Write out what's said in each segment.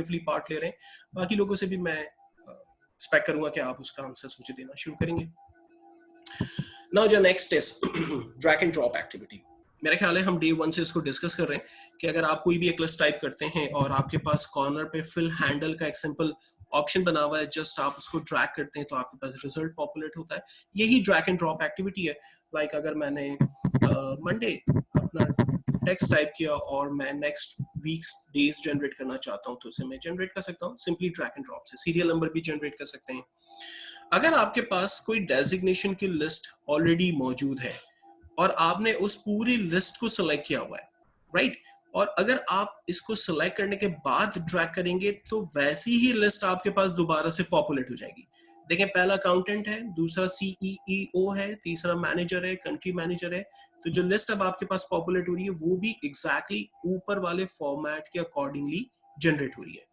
Actively part ले रहे हैं, बाकी लोगों से भी मैं एक्सपेक्ट करूंगा कि आप उसका आंसर्स मुझे देना शुरू करेंगे। नाउ जो next is drag and drop activity. मेरा ख्याल है हम डे 1 से इसको डिस्कस कर रहे हैं कि अगर आप कोई भी एक लिस्ट टाइप करते हैं और आपके पास कॉर्नर पे फिल हैंडल का एक सिंपल ऑप्शन बना हुआ है, जस्ट आप उसको ड्रैग करते हैं तो आपके पास रिजल्ट पॉपुलेट होता है। यही ड्रैग एंड ड्रॉप एक्टिविटी है। लाइक अगर मैंने मंडे अपना टेक्स्ट टाइप किया और मैं नेक्स्ट वीक्स डेज जनरेट करना चाहता हूं तो उसे मैं जनरेट कर सकता हूं सिंपली ड्रैग एंड ड्रॉप से। सीरियल नंबर भी जनरेट कर सकते हैं। अगर आपके पास कोई डेजिग्नेशन की लिस्ट ऑलरेडी मौजूद है और आपने उस पूरी लिस्ट को सिलेक्ट किया हुआ है, राइट, और अगर आप इसको सिलेक्ट करने के बाद ड्रैग करेंगे तो वैसी ही लिस्ट आपके पास दोबारा से पॉपुलेट हो जाएगी। देखें, पहला अकाउंटेंट है, दूसरा सीईओ है, तीसरा मैनेजर है, कंट्री मैनेजर है। तो जो लिस्ट अब आपके पास पॉपुलेट हो रही है वो भी एग्जैक्टली ऊपर वाले फॉर्मेट के अकॉर्डिंगली जनरेट हो रही है।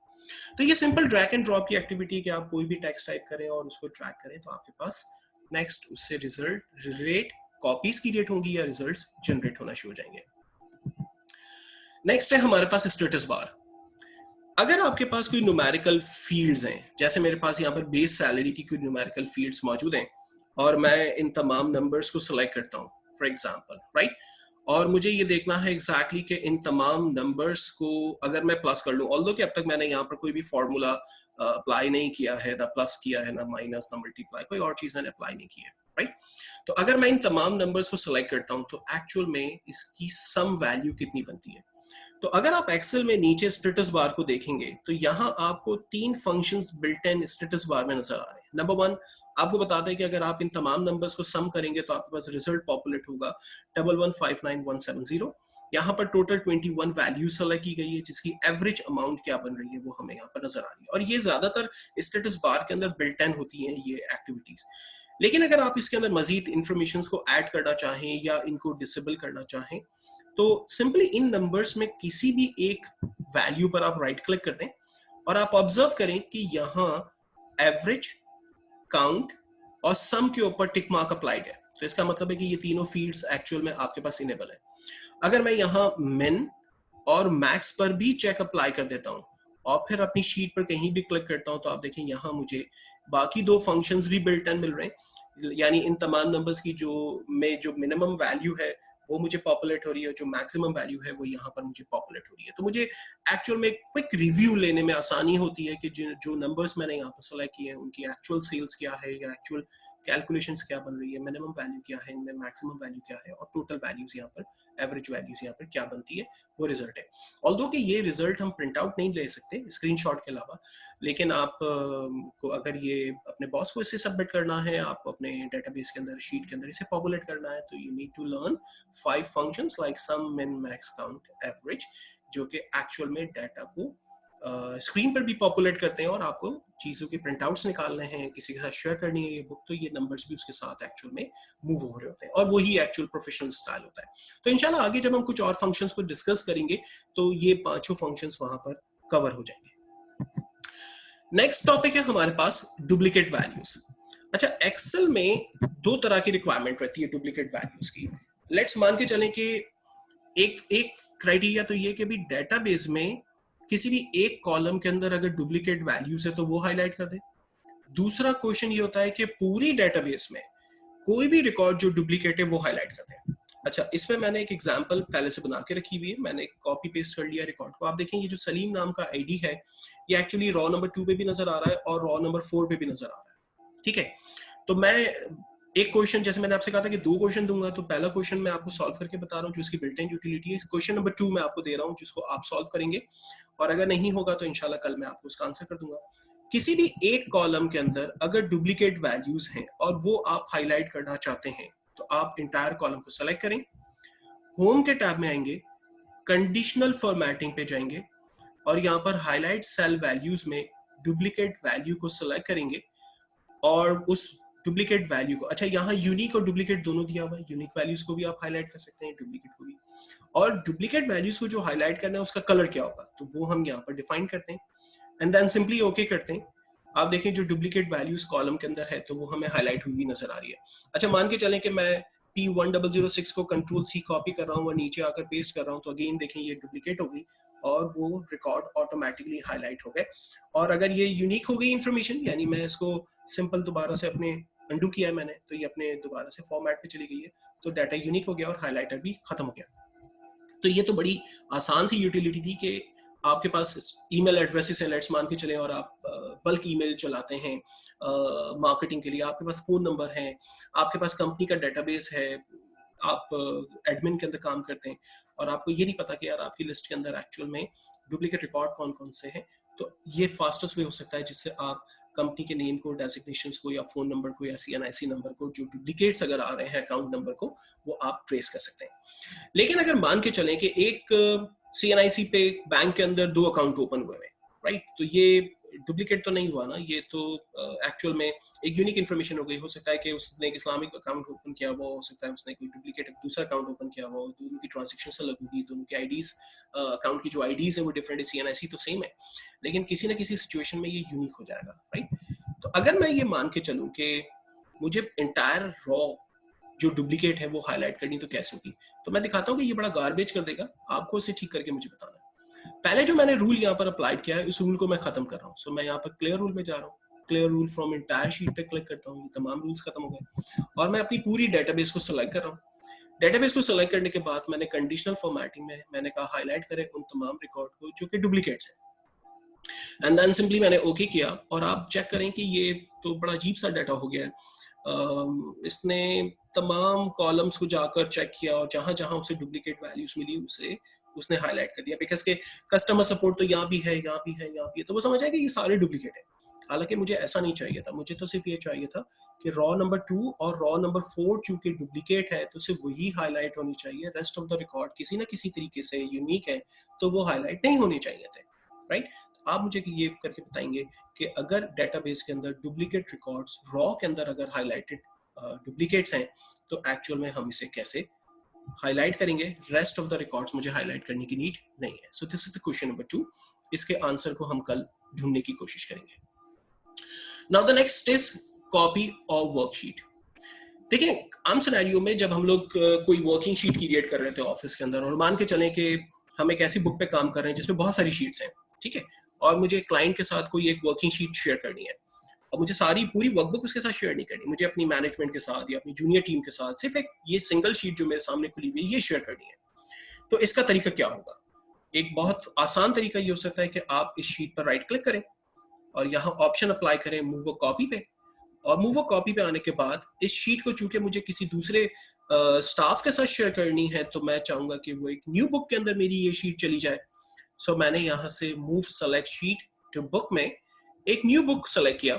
तो ये सिंपल ड्रैग एंड ड्रॉप की एक्टिविटी कि आप कोई भी टेक्स्ट टाइप करें और उसको ड्रैग करें तो आपके पास नेक्स्ट उससे रिजल्ट रेट कॉपीज की रेट होंगी या रिजल्ट्स जनरेट होना शुरू हो जाएंगे। नेक्स्ट है हमारे पास स्टेटस बार। अगर आपके पास कोई न्यूमेरिकल फील्ड्स हैं, जैसे मेरे पास यहाँ पर बेस सैलरी की कोई न्यूमेरिकल फील्ड्स मौजूद हैं और मैं इन तमाम नंबर्स को सिलेक्ट करता हूँ फॉर एग्जांपल, राइट, और मुझे ये देखना है एग्जैक्टली कि इन तमाम नंबर्स को अगर मैं प्लस कर लूँ, ऑल्दो कि अब तक मैंने यहाँ पर कोई भी फॉर्मूला अप्लाई नहीं किया है, ना प्लस किया है, ना माइनस, ना मल्टीप्लाई, कोई और चीज मैंने अप्लाई नहीं की है, राइट। तो अगर मैं इन तमाम नंबर्स को सिलेक्ट करता हूँ तो एक्चुअल में इसकी सम वैल्यू कितनी बनती है। तो अगर आप एक्सेल में नीचे स्टेटस बार को देखेंगे तो यहाँ आपको 3 functions built in status bar में नजर आ रहे हैं। नंबर 1 आपको बताता है कि अगर आप इन तमाम नंबर्स को सम करेंगे तो आपके पास रिजल्ट पॉपुलेट होगा 1159170। यहाँ पर टोटल 21 वैल्यू सेलेक्ट की गई है जिसकी एवरेज अमाउंट क्या बन रही है वो हमें यहाँ पर नजर आ रही है। और ये ज्यादातर स्टेटस बार के अंदर बिल्ट इन होती हैं ये एक्टिविटीज। लेकिन अगर आप इसके अंदर मजीद इंफॉर्मेशन को ऐड करना चाहें या इनको डिसेबल करना चाहें तो सिंपली इन नंबर्स में किसी भी एक वैल्यू पर आप राइट क्लिक कर दें और आप ऑब्जर्व करें कि यहाँ एवरेज, काउंट और सम के ऊपर टिक मार्क अप्लाइड है। तो इसका मतलब है कि ये तीनों फील्ड्स एक्चुअल में आपके पास इनेबल है। अगर मैं यहाँ मिन और मैक्स पर भी चेक अप्लाई कर देता हूँ और फिर अपनी शीट पर कहीं भी क्लिक करता हूँ तो आप देखें यहाँ मुझे बाकी 2 फंक्शंस भी बिल्ट इन मिल रहे हैं। यानी इन तमाम नंबर्स की जो मिनिमम वैल्यू है वो मुझे पॉपुलेट हो रही है, जो मैक्सिमम वैल्यू है वो यहाँ पर मुझे पॉपुलेट हो रही है। तो मुझे एक्चुअल में क्विक रिव्यू लेने में आसानी होती है कि जो नंबर्स मैंने यहाँ पर सेलेक्ट किए हैं उनकी एक्चुअल सेल्स क्या है या एक्चुअल कैलकुलेशंस क्या बन रही है, मिनिमम वैल्यू क्या है, इनमें मैक्सिमम वैल्यू क्या है और टोटल वैल्यूज यहाँ पर, एवरेज वैल्यूज यहाँ पर क्या बनती है वो रिजल्ट है। ऑल्दो कि ये रिजल्ट हम प्रिंट आउट नहीं ले सकते स्क्रीनशॉट के अलावा, लेकिन आप को अगर ये अपने बॉस को इसे सबमिट करना है, आपको अपने डेटाबेस के अंदर शीट के अंदर इसे पॉपुलेट करना है तो you need to learn 5 functions like sum, min, max, count, average, जो कि एक्चुअल में डाटा को स्क्रीन पर भी पॉपुलेट करते हैं और आपको चीजों के प्रिंट आउट्स निकालने हैं, किसी के साथ शेयर करनी है ये बुक, तो ये नंबर्स भी उसके साथ एक्चुअल में मूव हो रहे होते हैं और वही एक्चुअल प्रोफेशनल स्टाइल होता है। तो इंशाल्लाह आगे जब हम कुछ और फंक्शंस को डिस्कस करेंगे तो ये 5 फंक्शंस वहां पर कवर हो जाएंगे। नेक्स्ट टॉपिक है हमारे पास डुप्लीकेट वैल्यूज। अच्छा, एक्सेल में 2 तरह की रिक्वायरमेंट रहती है डुप्लीकेट वैल्यूज की। लेट्स मान के चलें कि एक क्राइटेरिया तो ये कि भी डेटाबेस में किसी भी एक कॉलम के अंदर अगर डुप्लीकेट वैल्यूज है तो वो हाईलाइट कर दे। दूसरा क्वेश्चन ये होता है कि पूरी डेटाबेस में कोई भी रिकॉर्ड जो डुप्लीकेट है वो हाईलाइट कर दे। अच्छा, इसमें मैंने एक एग्जांपल पहले से बना के रखी हुई है, मैंने कॉपी पेस्ट कर लिया रिकॉर्ड को। आप देखें ये जो सलीम नाम का आईडी है ये एक्चुअली रॉ नंबर 2 पे भी नजर आ रहा है और रॉ नंबर 4 पे भी नजर आ रहा है, ठीक है। तो मैं एक क्वेश्चन, जैसे मैंने आपसे कहा था कि 2 क्वेश्चन दूंगा, तो पहला क्वेश्चन मैं आपको सॉल्व करके बता रहा हूँ जो इसकी बिल्ट इन यूटिलिटी है। क्वेश्चन नंबर 2 मैं आपको दे रहा हूँ जिसको आप सॉल्व करेंगे और अगर नहीं होगा तो इंशाल्लाह कल मैं आपको उसका आंसर कर दूंगा। किसी भी एक कॉलम के अंदर अगर डुप्लीकेट वैल्यूज हैं और वो आप हाईलाइट करना चाहते हैं तो आप इंटायर कॉलम को सेलेक्ट करें, होम के टैब में आएंगे, कंडीशनल फॉर्मेटिंग पे जाएंगे और यहाँ पर हाईलाइट सेल वैल्यूज में डुप्लीकेट वैल्यू को सिलेक्ट करेंगे और उस डुप्लीकेट वैल्यू को, अच्छा यहाँ यूनिक और डुप्लीकेट दोनों दिया हुआ है, यूनिक वैल्यूज को भी आप हाईलाइट कर सकते हैं, डुप्लीकेट को भी। और डुप्लीकेट वैल्यूज को जो हाईलाइट करना है उसका कलर क्या होगा तो वो हम यहाँ पर डिफाइन करते हैं एंड देन सिंपली ओके करते हैं। आप देखें जो डुप्लीकेट वैल्यूज कॉलम के अंदर है तो वो हमें हाईलाइट हुई नजर आ रही है। अच्छा, मान के चलें कि मैं P1006 को कंट्रोल सी कॉपी कर रहा हूँ और नीचे आकर पेस्ट कर रहा हूँ, तो अगेन देखें ये डुप्लीकेट हो गई और वो रिकॉर्ड ऑटोमेटिकली हाईलाइट हो गए। और अगर ये यूनिक हो गई इंफॉर्मेशन, यानी मैं इसको सिंपल दोबारा से अपने अंडू किया है मैंने, तो ये अपने दोबारा से फॉर्मेट पे चली गई है, तो डाटा यूनिक हो गया और हाईलाइटर भी खत्म हो गया। तो ये तो बड़ी आसान सी यूटिलिटी थी कि आपके पास ईमेल एड्रेसेस है, लेट्स मान के चले, और आप बल्क ईमेल चलाते हैं मार्केटिंग के लिए, आपके पास फोन नंबर है, आपके पास कंपनी का डेटाबेस है, आप एडमिन के अंदर काम करते हैं और आपको ये नहीं पता कि यार आपकी लिस्ट के अंदर एक्चुअल में डुप्लीकेट रिकॉर्ड कौन कौन से हैं, तो ये फास्टेस्ट वे हो सकता है जिससे आप कंपनी के नेम को, डेजिग्नेशंस को या फोन नंबर को या CNIC नंबर को, जो डुप्लीकेट्स अगर आ रहे हैं अकाउंट नंबर को, वो आप ट्रेस कर सकते हैं। लेकिन अगर मान के चलें कि एक CNIC पे बैंक के अंदर 2 अकाउंट ओपन हुए हैं, राइट, तो ये डुप्लीकेट तो नहीं हुआ ना, ये तो एक्चुअल में एक यूनिक इन्फॉर्मेशन हो गई। हो सकता है कि उसने एक इस्लामिक अकाउंट ओपन किया हुआ, हो सकता है उसने कोई डुप्लीकेट दूसरा अकाउंट ओपन किया हुआ, दोनों की ट्रांजैक्शन अलग होगी, दोनों की आईडीज, अकाउंट की जो आईडीज है वो डिफरेंट है, CNIC तो सेम है, लेकिन किसी ना किसी सिचुएशन में ये यूनिक हो जाएगा, राइट। तो अगर मैं ये मान के चलूं कि मुझे इंटायर रॉ जो डुप्लीकेट है वो हाईलाइट करनी, तो कैसे होगी? तो मैं दिखाता हूँ कि ये बड़ा गार्बेज कर देगा, आपको इसे ठीक करके मुझे बताना है। पहले जो मैंने रूल यहाँ पर अप्लाइड किया है, इस रूल को मैं खत्म कर रहा हूँ। सो मैं यहाँ पर क्लियर रूल में जा रहा हूँ, clear rule from entire sheet पे क्लिक करता हूँ, ये तमाम रूल्स खत्म हो गए और मैं अपनी पूरी डेटाबेस को सिलेक्ट कर रहा हूँ। डेटाबेस को सिलेक्ट करने के बाद मैंने कंडीशनल फॉर्मेटिंग में मैंने कहा हाईलाइट करें उन तमाम रिकॉर्ड को जो कि डुप्लीकेट्स हैं, एंड देन सिंपली मैंने ओके किया। और आप चेक करें कि ये तो बड़ा अजीब सा डाटा हो गया है। इसने तमाम कॉलम्स को जाकर चेक किया और जहां जहां उसे डुप्लीकेट वैल्यूज मिली उसे उसने हाईलाइट कर दिया, बिकॉज के कस्टमर सपोर्ट तो यहाँ भी है, यहाँ भी है, यहाँ भी है, तो वो समझ आया कि ये सारे डुप्लीकेट है। हालांकि मुझे ऐसा नहीं चाहिए था, मुझे तो सिर्फ ये चाहिए था कि रॉ नंबर 2 और रॉ नंबर 4 चूंकि डुप्लीकेट है तो सिर्फ वही हाईलाइट होनी चाहिए, रेस्ट ऑफ द रिकॉर्ड किसी ना किसी तरीके से यूनिक है तो वो हाईलाइट नहीं होने चाहिए थे, राइट। आप मुझे ये करके बताएंगे कि अगर डेटाबेस के अंदर डुप्लीकेट रिकॉर्ड्स रॉ के अंदर अगर हाईलाइटेड डुप्लीकेट्स हैं तो एक्चुअल में हम इसे कैसे हाईलाइट करेंगे? रेस्ट ऑफ द रिकॉर्ड्स मुझे हाईलाइट करने की नीड नहीं है। So this is the question number 2। इसके आंसर को हम कल ढूंढने की कोशिश करेंगे। Now the next is copy और वर्कशीट। देखिए, आम सिनेरियो में जब हम लोग कोई वर्किंग शीट क्रिएट कर रहे थे ऑफिस के अंदर, और मान के चलें कि हम एक ऐसी बुक पे काम कर रहे हैं जिसमें बहुत सारी शीट्स हैं, ठीक है, और मुझे क्लाइंट के साथ कोई एक वर्किंग शीट शेयर करनी है, और मुझे सारी पूरी वर्कबुक उसके साथ शेयर नहीं करनी, मुझे अपनी मैनेजमेंट के साथ या अपनी जूनियर टीम के साथ सिर्फ एक ये सिंगल शीट जो मेरे सामने खुली हुई है ये शेयर करनी है। तो इसका तरीका क्या होगा? एक बहुत आसान तरीका ये हो सकता है कि आप इस शीट पर राइट क्लिक करें और यहाँ ऑप्शन अप्लाई करें मूव कॉपी पे, और मूव कॉपी पे आने के बाद इस शीट को चूंकि मुझे किसी दूसरे स्टाफ के साथ शेयर करनी है तो मैं चाहूंगा कि वो एक न्यू बुक के अंदर मेरी ये शीट चली जाए। सो मैंने यहाँ से move select sheet to book में एक न्यू बुक सेलेक्ट किया,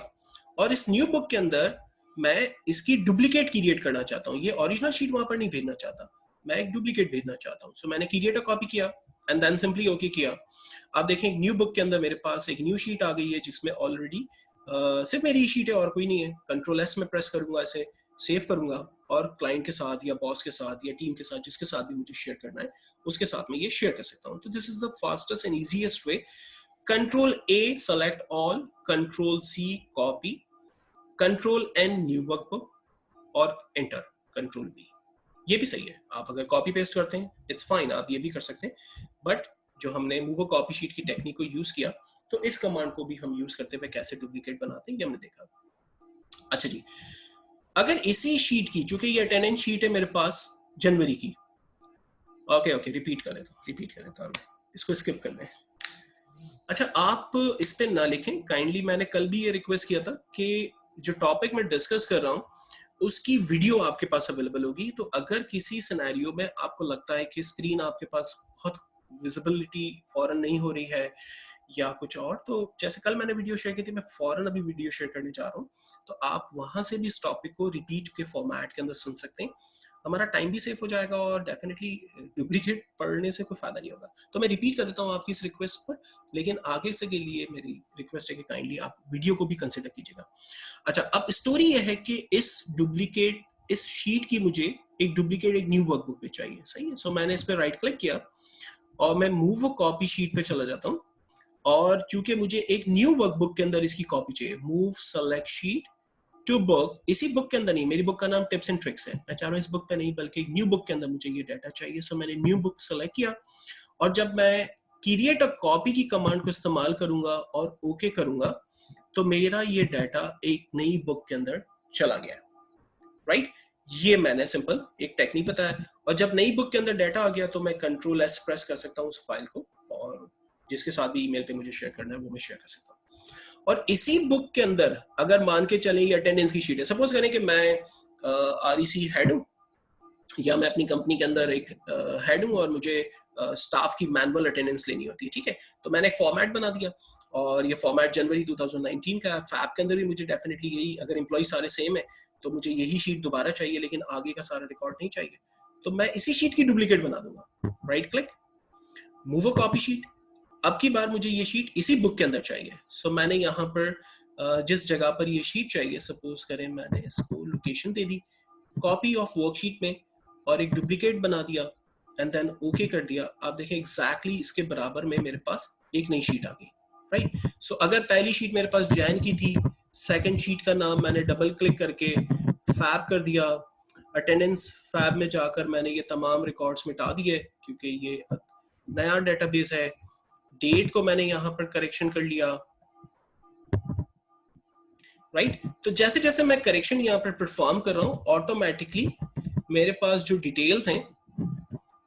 और इस न्यू बुक के अंदर मैं इसकी डुप्लीकेट क्रिएट करना चाहता हूँ। ये ओरिजिनल शीट वहां पर नहीं भेजना चाहता, मैं एक डुप्लीकेट भेजना चाहता हूँ। सो मैंने क्रिएट अ कॉपी किया एंड देन सिंपली ओके किया। आप देखें न्यू बुक के अंदर मेरे पास एक न्यू शीट आ गई है जिसमें ऑलरेडी सिर्फ मेरी शीट है और कोई नहीं है। कंट्रोल एस में प्रेस करूंगा, इसे सेव करूंगा और क्लाइंट के साथ या बॉस के साथ या टीम के साथ जिसके साथ भी मुझे शेयर करना है उसके साथ में ये शेयर कर सकता हूँ। तो this is the fastest and easiest way. Control A select all, control C copy, control N new workbook और एंटर कंट्रोल वी। ये भी सही है, आप अगर कॉपी पेस्ट करते हैं इट्स फाइन, आप ये भी कर सकते हैं, बट जो हमने मूव कॉपी शीट की टेक्निक को यूज किया तो इस कमांड को भी हम यूज करते हुए कैसे डुप्लीकेट बनाते हैं ये हमने देखा। अच्छा जी, अगर इसी शीट की, चूंकि ये अटेंडेंस शीट है मेरे पास जनवरी की, ओके रिपीट कर लेता हूं, इसको स्किप कर दें। अच्छा, आप इस पे ना लिखें काइंडली, मैंने कल भी ये रिक्वेस्ट किया था कि जो टॉपिक मैं डिस्कस कर रहा हूं उसकी वीडियो आपके पास अवेलेबल होगी। तो अगर किसी सिनेरियो में आपको लगता है कि स्क्रीन आपके पास बहुत विजिबिलिटी फौरन नहीं हो रही है या कुछ और, तो जैसे कल मैंने वीडियो शेयर की थी, मैं फौरन अभी वीडियो शेयर करने जा रहा हूँ, तो आप वहां से भी इस टॉपिक को रिपीट के फॉर्मेट के अंदर सुन सकते हैं। हमारा टाइम भी सेफ हो जाएगा और डेफिनेटली डुप्लीकेट पढ़ने से कोई फायदा नहीं होगा। तो मैं रिपीट कर देता हूँ आपकी इस रिक्वेस्ट पर, लेकिन आगे से के लिए मेरी रिक्वेस्ट है कि काइंडली आप वीडियो को भी कंसिडर कीजिएगा। अच्छा, अब स्टोरी यह है कि इस शीट की मुझे एक डुप्लीकेट एक न्यू वर्कबुक पे चाहिए, सही है। सो मैंने इस पर राइट क्लिक किया और मैं मूव कॉपी शीट पे चला जाता हूँ, और चूंकि मुझे एक न्यू वर्कबुक के अंदर इसकी कॉपी चाहिए, move select sheet to book, इसी बुक के अंदर नहीं, मेरी बुक का नाम टिप्स एंड ट्रिक्स है, मैं चाह रहा हूँ इस बुक पे नहीं बल्कि न्यू बुक के अंदर मुझे ये डाटा चाहिए। सो मैंने न्यू बुक सेलेक्ट किया और जब मैं क्रिएट अ कॉपी की कमांड को इस्तेमाल करूंगा और ओके करूंगा तो मेरा ये डाटा एक नई बुक के अंदर चला गया, राइट। ये मैंने सिंपल एक टेक्निक बताया। और जब नई बुक के अंदर डाटा आ गया तो मैं कंट्रोल एस प्रेस कर सकता हूँ उस फाइल को, और जिसके साथ भी ईमेल पे मुझे शेयर करना है वो मैं शेयर कर सकता हूँ। और इसी बुक के अंदर अगर मान के चलें ये अटेंडेंस की शीट है, सपोज करें कि मैं आरईसी हेड हूँ या मैं अपनी कंपनी के अंदर एक हेड हूँ और मुझे स्टाफ की मैनुअल अटेंडेंस लेनी होती है, ठीक है। तो मैंने एक फॉर्मेट बना दिया और ये फॉर्मेट जनवरी 2019 का है। फैब के अंदर भी मुझे डेफिनेटली यही, अगर एम्प्लॉय सारे सेम है तो मुझे यही शीट दोबारा चाहिए लेकिन आगे का सारा रिकॉर्ड नहीं चाहिए, तो मैं इसी शीट की डुप्लीकेट बना दूंगा, right click, move a copy sheet. अब की बार मुझे ये शीट इसी बुक के अंदर चाहिए। सो मैंने यहाँ पर जिस जगह पर ये शीट चाहिए, सपोज करें मैंने इसको location they the copy of worksheet में और एक डुप्लीकेट बना दिया एंड देन ओके कर दिया। आप देखें एग्जैक्टली इसके बराबर में मेरे पास एक नई शीट आ गई, राइट। सो अगर पहली शीट मेरे पास जैन की थी, सेकंड शीट का नाम मैंने डबल क्लिक करके फैब कर दिया, अटेंडेंस फैब में जाकर मैंने ये तमाम रिकॉर्ड्स मिटा दिए क्योंकि ये नया डेटाबेस है। डेट को मैंने यहाँ पर करेक्शन कर लिया, राइट। तो जैसे जैसे मैं करेक्शन यहाँ पर परफॉर्म कर रहा हूँ ऑटोमेटिकली मेरे पास जो डिटेल्स हैं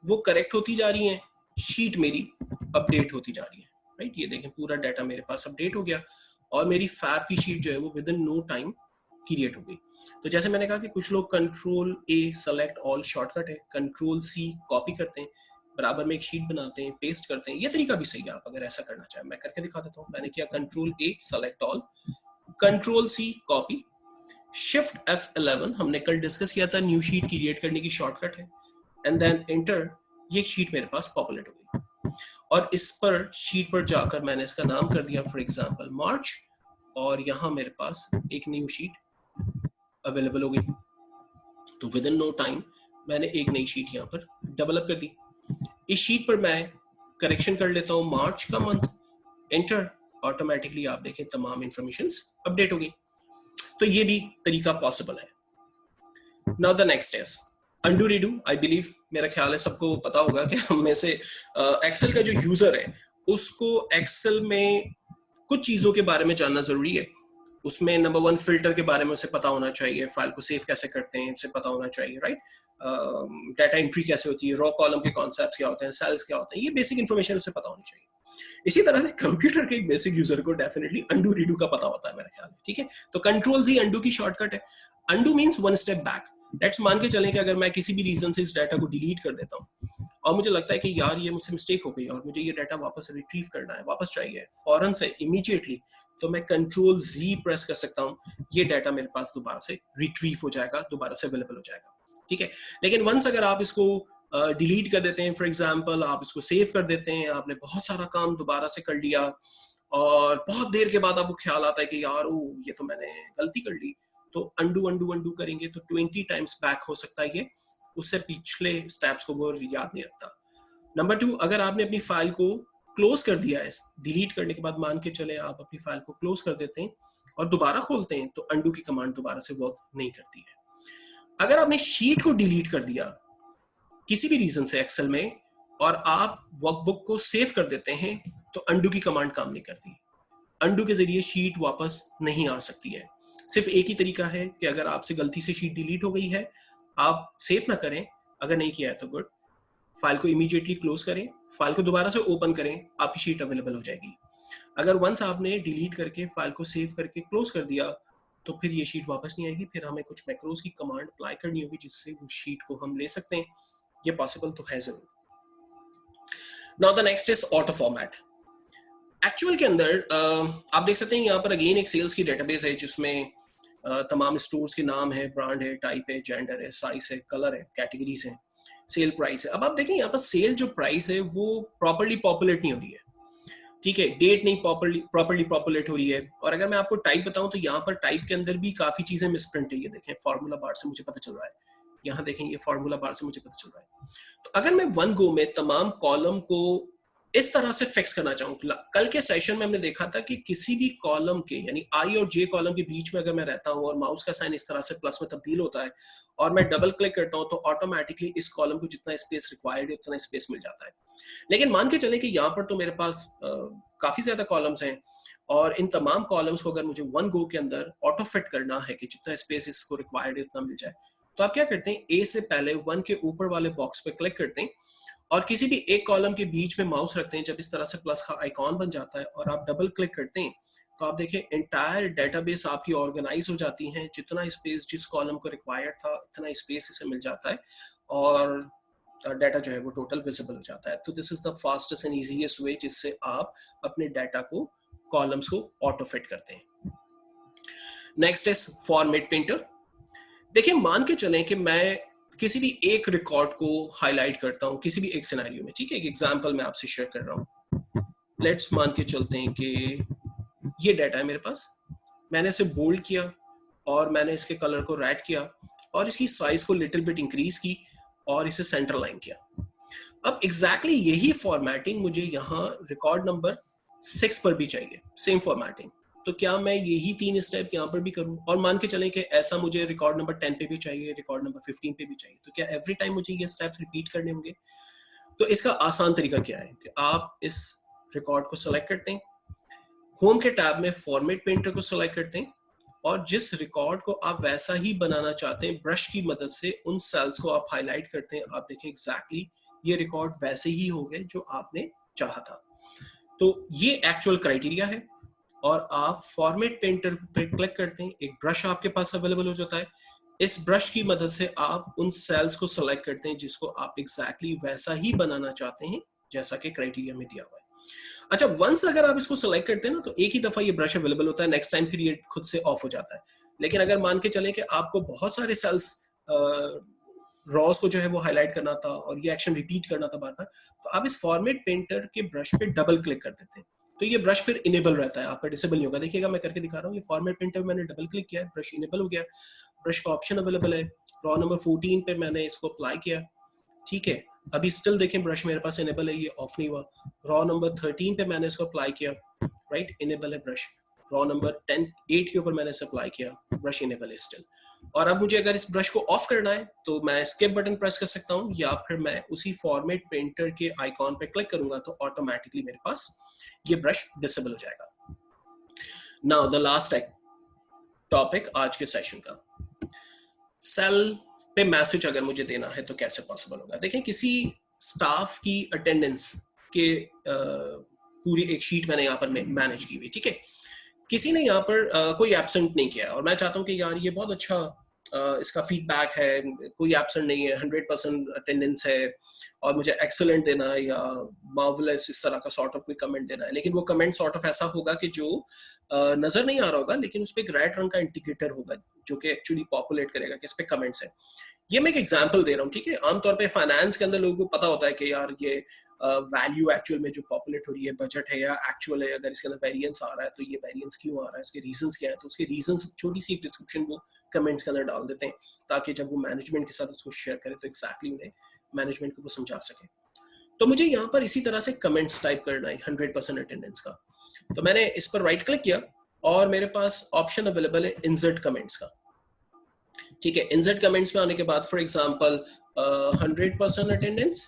वो करेक्ट होती जा रही हैं, शीट मेरी अपडेट होती जा रही है, राइट। ये देखें पूरा डाटा मेरे पास अपडेट हो गया और मेरी फैब की शीट जो है वो within no time create हो गई। तो जैसे मैंने कहा कि कुछ लोग control A select all shortcut है, कंट्रोल सी कॉपी करते हैं, बराबर में एक शीट बनाते हैं, पेस्ट करते हैं। ये तरीका भी सही है आप अगर ऐसा करना चाहें, मैं करके दिखा देता हूँ। मैंने किया control A select all, control C copy, shift F11 हमने कल डिस्कस किया था न्यू शीट क्रिएट करने की शॉर्टकट है, एंड देन एंटर। ये शीट मेरे पास पॉपुलेट हो गई और इस पर शीट पर जाकर मैंने इसका नाम कर दिया फॉर एग्जांपल मार्च, और यहाँ मेरे पास एक न्यू शीट अवेलेबल हो गई। तो विद इन नो टाइम मैंने एक नई शीट यहाँ पर डेवलप कर दी। इस शीट पर मैं करेक्शन कर लेता हूँ मार्च का मंथ, एंटर, ऑटोमेटिकली आप देखें तमाम इंफॉर्मेशन अपडेट हो गई। तो ये भी तरीका पॉसिबल है। Now the next is undo redo. I believe, मेरा ख्याल है सबको पता होगा कि हम में से एक्सेल का जो यूजर है उसको एक्सेल में कुछ चीजों के बारे में जानना जरूरी है। उसमें नंबर 1 फिल्टर के बारे में उसे पता होना चाहिए, फाइल को सेव कैसे करते हैं उसे पता होना चाहिए, राइट। डाटा एंट्री कैसे होती है, रॉ कॉलम के कॉन्सेप्ट्स क्या होते हैं, सेल्स क्या होते हैं, ये बेसिक इन्फॉर्मेशन उसे पता होनी चाहिए। इसी तरह से कंप्यूटर के एक बेसिक यूजर को डेफिनेटली अंडू रीडू का पता होता है मेरे ख्याल में, ठीक है। तो कंट्रोल जी अंडू की शॉर्टकट है। Undo means one step back. Let's मान के चलें कि अगर मैं किसी भी रीजन से इस डाटा को डिलीट कर देता हूँ और मुझे लगता है कि यार ये मुझसे मिस्टेक हो गई और मुझे ये डाटा वापस रिट्रीव करना है, वापस चाहिए फौरन से, इमीडिएटली, तो मैं कंट्रोल जी प्रेस कर सकता हूँ, ये डाटा मेरे पास दोबारा से रिट्रीव हो जाएगा, दोबारा से अवेलेबल हो जाएगा, ठीक है। लेकिन वंस अगर आप इसको डिलीट कर देते हैं, फॉर एग्जांपल आप इसको सेव कर देते हैं, आपने बहुत सारा काम दोबारा से कर लिया और बहुत देर के बाद आपको ख्याल आता है कि यार ओ ये तो मैंने गलती कर ली, तो अंडू अंडू अंडू करेंगे तो 20 टाइम्स बैक हो सकता है ये, उससे पिछले स्टेप्स को वो याद नहीं रखता। नंबर 2, अगर आपने अपनी फाइल को क्लोज कर दिया है, डिलीट करने के बाद मान के चले आप अपनी फाइल को क्लोज कर देते हैं और दोबारा खोलते हैं तो अंडू की कमांड दोबारा से वर्क नहीं करती है। अगर आपने शीट को डिलीट कर दिया किसी भी रीजन से एक्सेल में और आप वर्कबुक को सेव कर देते हैं तो अंडू की कमांड काम नहीं करती। अंडू के जरिए शीट वापस नहीं आ सकती है। सिर्फ एक ही तरीका है कि अगर आपसे गलती से शीट डिलीट हो गई है, आप सेव ना करें, अगर नहीं किया है तो गुड, फाइल को इमीडिएटली क्लोज करें, फाइल को दोबारा से ओपन करें, आपकी शीट अवेलेबल हो जाएगी। अगर वंस आपने डिलीट करके फाइल को सेव करके क्लोज कर दिया तो फिर ये शीट वापस नहीं आएगी, फिर हमें कुछ मैक्रोज की कमांड अप्लाई करनी होगी जिससे उस शीट को हम ले सकते हैं। ये पॉसिबल तो है जरूर। Now the next is auto format. Actual के अंदर आप देख सकते हैं यहाँ पर अगेन एक सेल्स की डेटाबेस है जिसमें तमाम स्टोर्स के नाम है, ब्रांड है, टाइप है, जेंडर है, साइज है, कलर है, कैटेगरीज है, सेल प्राइस है। अब आप देखें यहाँ पर सेल जो प्राइस है वो प्रॉपर्ली पॉपुलेट नहीं हो रही है, ठीक है, डेट नहीं प्रॉपर्ली पॉपुलेट हो रही है। और अगर मैं आपको टाइप बताऊं तो यहाँ पर टाइप के अंदर भी काफी चीजें मिसप्रिंट है। ये देखें फार्मूला बार से मुझे पता चल रहा है, यहाँ देखें ये फार्मूला बार से मुझे पता चल रहा है। तो अगर मैं वन गो में तमाम कॉलम को इस तरह से फिक्स करना चाहूँ। कल के सेशन में हमने देखा था कि किसी भी कॉलम के यानी आई और जे कॉलम के बीच में अगर मैं रहता हूँ और माउस का साइन इस तरह से प्लस में तब्दील होता है और मैं डबल क्लिक करता हूँ तो ऑटोमेटिकली इस कॉलम को जितना स्पेस रिक्वायर्ड है उतना स्पेस मिल जाता है। लेकिन मान के चले कि यहाँ पर तो मेरे पास काफी ज्यादा कॉलम्स हैं और इन तमाम कॉलम्स को अगर मुझे वन गो के अंदर ऑटो फिट करना है कि जितना स्पेस इसको रिक्वायर्ड है उतना मिल जाए, तो आप क्या करते हैं, ए से पहले वन के ऊपर वाले बॉक्स पे क्लिक करते हैं और किसी भी एक कॉलम के बीच में माउस रखते हैं। जब इस तरह से प्लस का आइकॉन बन जाता है और आप डबल क्लिक करते हैं तो आप देखें एंटायर डेटाबेस आपकी ऑर्गेनाइज हो जाती हैं। जितना स्पेस जिस कॉलम को रिक्वायर्ड था उतना स्पेस इसे मिल जाता है और डाटा जो है वो टोटल विजिबल हो जाता है। तो this is the fastest and easiest वे जिससे आप अपने डाटा को, कॉलम्स को ऑटो फिट करते हैं। Next is format painter. देखिए मान के चलें कि मैं किसी भी एक रिकॉर्ड को हाईलाइट करता हूं किसी भी एक सिनेरियो में, ठीक है, एक एग्जांपल मैं आपसे शेयर कर रहा हूं। लेट्स मान के चलते हैं कि ये डाटा है मेरे पास, मैंने इसे बोल्ड किया और मैंने इसके कलर को रेड किया और इसकी साइज को लिटिल बिट इंक्रीज की और इसे सेंटर लाइन किया। अब एग्जैक्टली यही फॉर्मेटिंग मुझे यहाँ रिकॉर्ड नंबर 6 पर भी चाहिए, सेम फॉर्मेटिंग। तो क्या मैं यही 3 स्टेप यहाँ पर भी करूँ? और मान के चलें कि ऐसा मुझे रिकॉर्ड नंबर 10 पे भी चाहिए, रिकॉर्ड नंबर 15 पे भी चाहिए, तो क्या एवरी टाइम मुझे ये स्टेप्स रिपीट करने होंगे? तो इसका आसान तरीका क्या है कि आप इस रिकॉर्ड को सिलेक्ट करते हैं, होम के टैब में फॉर्मेट पेंटर को सिलेक्ट करते हैं और जिस रिकॉर्ड को आप वैसा ही बनाना चाहते हैं ब्रश की मदद से उन सेल्स को आप हाईलाइट करते हैं। आप देखें एग्जैक्टली ये रिकॉर्ड वैसे ही हो गए जो आपने चाहा था। तो ये एक्चुअल क्राइटेरिया है और आप फॉर्मेट पेंटर पर क्लिक करते हैं, एक ब्रश आपके पास अवेलेबल हो जाता है। इस ब्रश की मदद से आप उन सेल्स को सिलेक्ट करते हैं जिसको आप एग्जैक्टली वैसा ही बनाना चाहते हैं जैसा कि क्राइटेरिया में दिया हुआ है। अच्छा, वंस अगर आप इसको सिलेक्ट करते हैं ना तो एक ही दफा ये ब्रश अवेलेबल होता है, नेक्स्ट टाइम फिर ये खुद से ऑफ हो जाता है। लेकिन अगर मान के चलें कि आपको बहुत सारे सेल्स रॉस को जो है वो हाईलाइट करना था और ये एक्शन रिपीट करना था बार बार, तो आप इस फॉर्मेट पेंटर के ब्रश पे डबल क्लिक कर देते हैं तो ये ब्रश फिर इनेबल रहता है, आपका डिसेबल नहीं होगा। देखिएगा मैं करके दिखा रहा हूँ, ये फॉर्मेट पेंटर मैंने डबल क्लिक किया है, ब्रश इनेबल हो गया, ब्रश का ऑप्शन अवेलेबल है। रॉ नंबर 14 पे मैंने इसको अप्लाई किया, ठीक है, अभी स्टिल देखें ब्रश मेरे पास इनेबल है, ये ऑफ नहीं हुआ। रॉ नंबर 13 पे मैंने इसको अप्लाई किया, राइट, इनेबल है ब्रश। रॉ नंबर 8 के ऊपर मैंने इसे अप्लाई किया, ब्रश इनेबल है स्टिल। और अब मुझे अगर इस ब्रश को ऑफ करना है तो मैं स्किप बटन प्रेस कर सकता हूं या फिर मैं उसी फॉर्मेट पेंटर के आइकॉन पे क्लिक करूंगा तो ऑटोमेटिकली मेरे पास ये ब्रश डिसेबल हो जाएगा। नाउ द लास्ट टॉपिक आज के सेशन का, सेल पे मैसेज अगर मुझे देना है तो कैसे पॉसिबल होगा। देखें किसी स्टाफ की अटेंडेंस के पूरी एक शीट मैंने यहाँ पर मैनेज की हुई, ठीक है, किसी ने यहाँ पर कोई एब्सेंट नहीं किया और मैं चाहता हूँ कि यार ये बहुत अच्छा इसका फीडबैक है, कोई एब्सेंट नहीं है, 100% अटेंडेंस है और मुझे एक्सीलेंट देना है या मार्वलस इस तरह का सॉर्ट ऑफ कोई कमेंट देना है। लेकिन वो कमेंट सॉर्ट ऑफ ऐसा होगा कि जो नजर नहीं आ रहा होगा लेकिन उस पर एक रेड रंग का इंडिकेटर होगा जो कि एक्चुअली पॉपुलेट करेगा कि इस पे कमेंट्स है। ये मैं एक एग्जांपल दे रहा हूँ, ठीक है। आमतौर पे फाइनेंस के अंदर लोगों को पता होता है कि यार ये वैल्यू एक्चुअल में जो पॉपुलेट हो रही है बजट है या एक्चुअल है, अगर इसके अंदर वेरिएंस आ रहा है तो ये वेरिएंस क्यों आ रहा है, इसके रीजंस क्या है, तो उसके रीजंस छोटी सी डिस्क्रिप्शन वो कमेंट्स के अंदर डाल देते हैं ताकि जब वो मैनेजमेंट के साथ उसको शेयर करें तो एक्जैक्टली उन्हें मैनेजमेंट को वो समझा सके। तो मुझे यहाँ पर इसी तरह से कमेंट्स टाइप करना है 100% अटेंडेंस का, तो मैंने इस पर राइट क्लिक किया और मेरे पास ऑप्शन अवेलेबल है इंसर्ट कमेंट्स का, ठीक है। इंसर्ट कमेंट्स में आने के बाद फॉर एग्जांपल 100% अटेंडेंस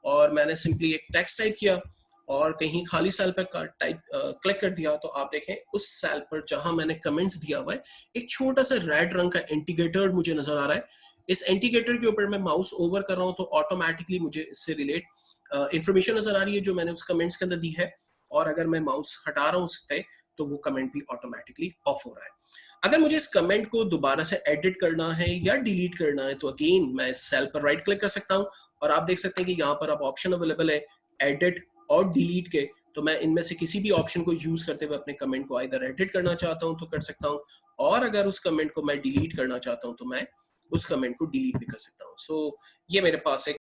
और मैंने सिंपली एक टेक्स्ट टाइप किया और कहीं खाली सेल पर टाइप क्लिक कर दिया तो आप देखें उस सेल पर जहां मैंने कमेंट्स दिया हुआ है एक छोटा सा रेड रंग का इंडिकेटर मुझे नजर आ रहा है। इस इंडिकेटर के ऊपर मैं माउस ओवर कर रहा हूं तो ऑटोमेटिकली मुझे इससे रिलेट इंफॉर्मेशन नजर आ रही है जो मैंने उस कमेंट्स के अंदर दी है और अगर मैं माउस हटा रहा हूं उस पर तो वो कमेंट भी ऑटोमेटिकली ऑफ हो रहा है। अगर मुझे इस कमेंट को दोबारा से एडिट करना है या डिलीट करना है तो अगेन मैं इस सेल पर राइट क्लिक कर सकता हूं और आप देख सकते हैं कि यहाँ पर अब ऑप्शन अवेलेबल है एडिट और डिलीट के, तो मैं इनमें से किसी भी ऑप्शन को यूज करते हुए अपने कमेंट को आइदर एडिट करना चाहता हूं तो कर सकता हूं और अगर उस कमेंट को मैं डिलीट करना चाहता हूं तो मैं उस कमेंट को डिलीट भी कर सकता हूं। सो ये मेरे पास एक